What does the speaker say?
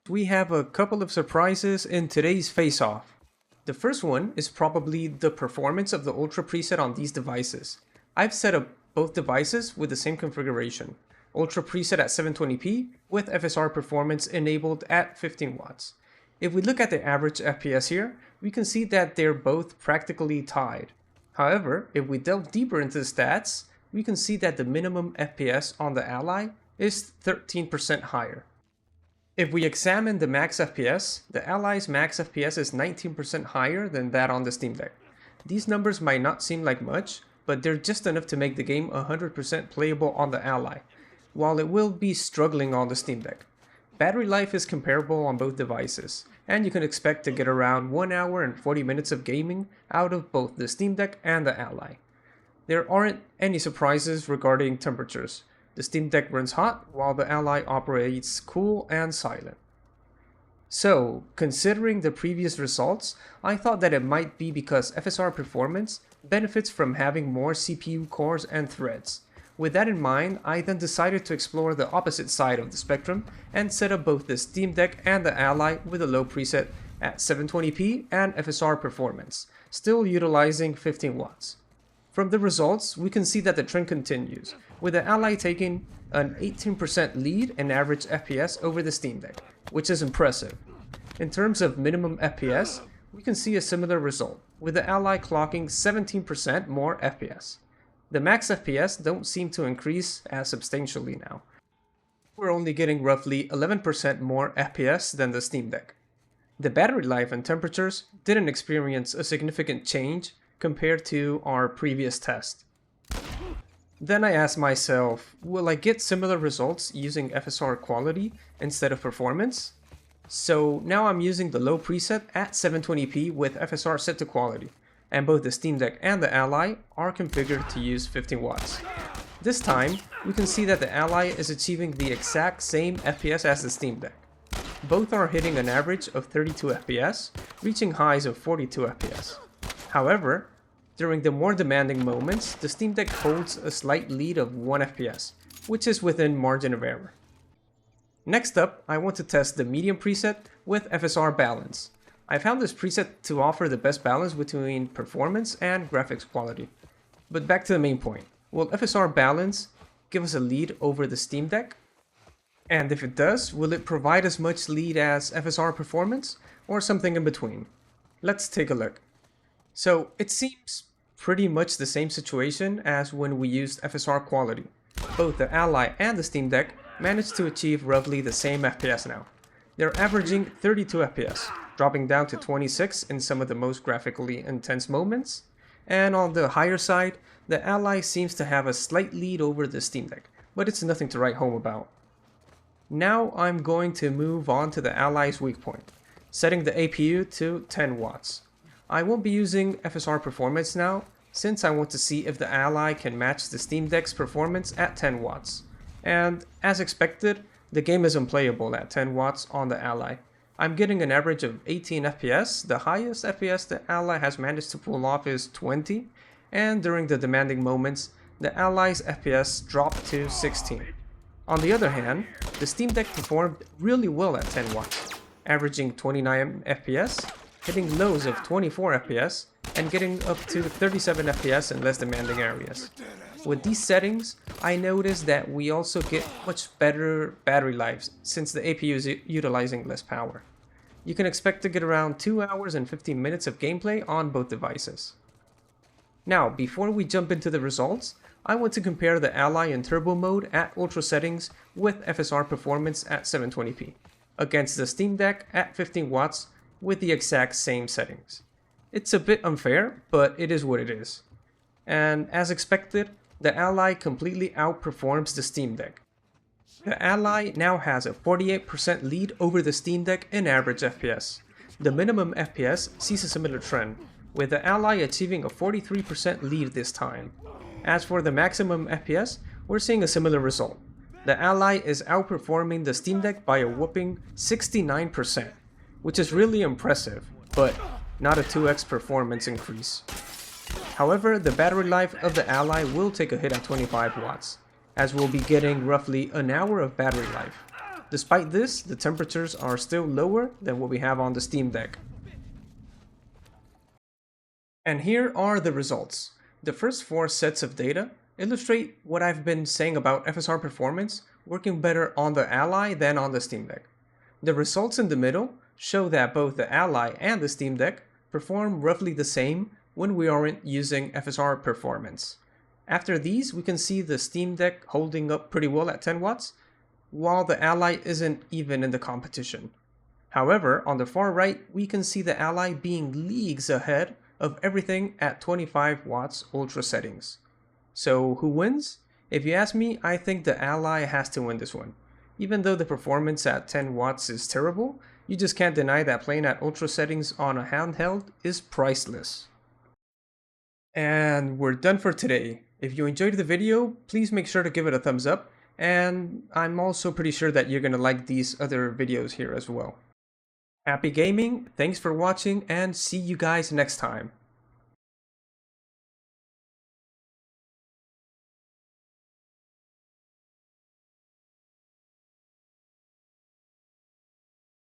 We have a couple of surprises in today's face-off. The first one is probably the performance of the Ultra preset on these devices. I've set up both devices with the same configuration. Ultra preset at 720p with FSR performance enabled at 15 watts. If we look at the average FPS here, we can see that they're both practically tied. However, if we delve deeper into the stats, we can see that the minimum FPS on the Ally is 13% higher. If we examine the max FPS, the Ally's max FPS is 19% higher than that on the Steam Deck. These numbers might not seem like much, but they're just enough to make the game 100% playable on the Ally, while it will be struggling on the Steam Deck. Battery life is comparable on both devices, and you can expect to get around 1 hour and 40 minutes of gaming out of both the Steam Deck and the Ally. There aren't any surprises regarding temperatures. The Steam Deck runs hot, while the Ally operates cool and silent. So, considering the previous results, I thought that it might be because FSR performance benefits from having more CPU cores and threads. With that in mind, I then decided to explore the opposite side of the spectrum and set up both the Steam Deck and the Ally with a low preset at 720p and FSR performance, still utilizing 15 watts. From the results, we can see that the trend continues, with the Ally taking an 18% lead in average FPS over the Steam Deck, which is impressive. In terms of minimum FPS, we can see a similar result, with the Ally clocking 17% more FPS. The max FPS don't seem to increase as substantially now. We're only getting roughly 11% more FPS than the Steam Deck. The battery life and temperatures didn't experience a significant change compared to our previous test. Then I asked myself, will I get similar results using FSR quality instead of performance? So now I'm using the low preset at 720p with FSR set to quality, and both the Steam Deck and the Ally are configured to use 15 watts. This time, we can see that the Ally is achieving the exact same FPS as the Steam Deck. Both are hitting an average of 32 FPS, reaching highs of 42 FPS. However, during the more demanding moments, the Steam Deck holds a slight lead of 1 FPS, which is within margin of error. Next up, I want to test the medium preset with FSR balance. I found this preset to offer the best balance between performance and graphics quality. But back to the main point, will FSR balance give us a lead over the Steam Deck? And if it does, will it provide as much lead as FSR performance, or something in between? Let's take a look. So it seems pretty much the same situation as when we used FSR quality. Both the Ally and the Steam Deck managed to achieve roughly the same FPS now. They're averaging 32 FPS, dropping down to 26 in some of the most graphically intense moments. And on the higher side, the Ally seems to have a slight lead over the Steam Deck, but it's nothing to write home about. Now I'm going to move on to the Ally's weak point, setting the APU to 10 watts. I won't be using FSR performance now, since I want to see if the Ally can match the Steam Deck's performance at 10 watts. And as expected, the game is unplayable at 10 watts on the Ally. I'm getting an average of 18 FPS, the highest FPS the Ally has managed to pull off is 20, and during the demanding moments, the Ally's FPS dropped to 16. On the other hand, the Steam Deck performed really well at 10 watts, averaging 29 FPS, hitting lows of 24 FPS, and getting up to 37 FPS in less demanding areas. With these settings, I noticed that we also get much better battery life since the APU is utilizing less power. You can expect to get around 2 hours and 15 minutes of gameplay on both devices. Now, before we jump into the results, I want to compare the Ally in turbo mode at ultra settings with FSR performance at 720p, against the Steam Deck at 15 watts with the exact same settings. It's a bit unfair, but it is what it is. And as expected, the Ally completely outperforms the Steam Deck. The Ally now has a 48% lead over the Steam Deck in average FPS. The minimum FPS sees a similar trend, with the Ally achieving a 43% lead this time. As for the maximum FPS, we're seeing a similar result. The Ally is outperforming the Steam Deck by a whopping 69%, which is really impressive, but not a 2x performance increase. However, the battery life of the Ally will take a hit at 25 watts, as we'll be getting roughly an hour of battery life. Despite this, the temperatures are still lower than what we have on the Steam Deck. And here are the results. The first 4 sets of data illustrate what I've been saying about FSR performance working better on the Ally than on the Steam Deck. The results in the middle show that both the Ally and the Steam Deck perform roughly the same when we aren't using FSR performance. After these, we can see the Steam Deck holding up pretty well at 10 watts, while the Ally isn't even in the competition. However, on the far right, we can see the Ally being leagues ahead of everything at 25 watts ultra settings. So who wins? If you ask me, I think the Ally has to win this one. Even though the performance at 10 watts is terrible, you just can't deny that playing at ultra settings on a handheld is priceless. And we're done for today. If you enjoyed the video, please make sure to give it a thumbs up, and I'm also pretty sure that you're gonna like these other videos here as well. Happy gaming, thanks for watching, and see you guys next time.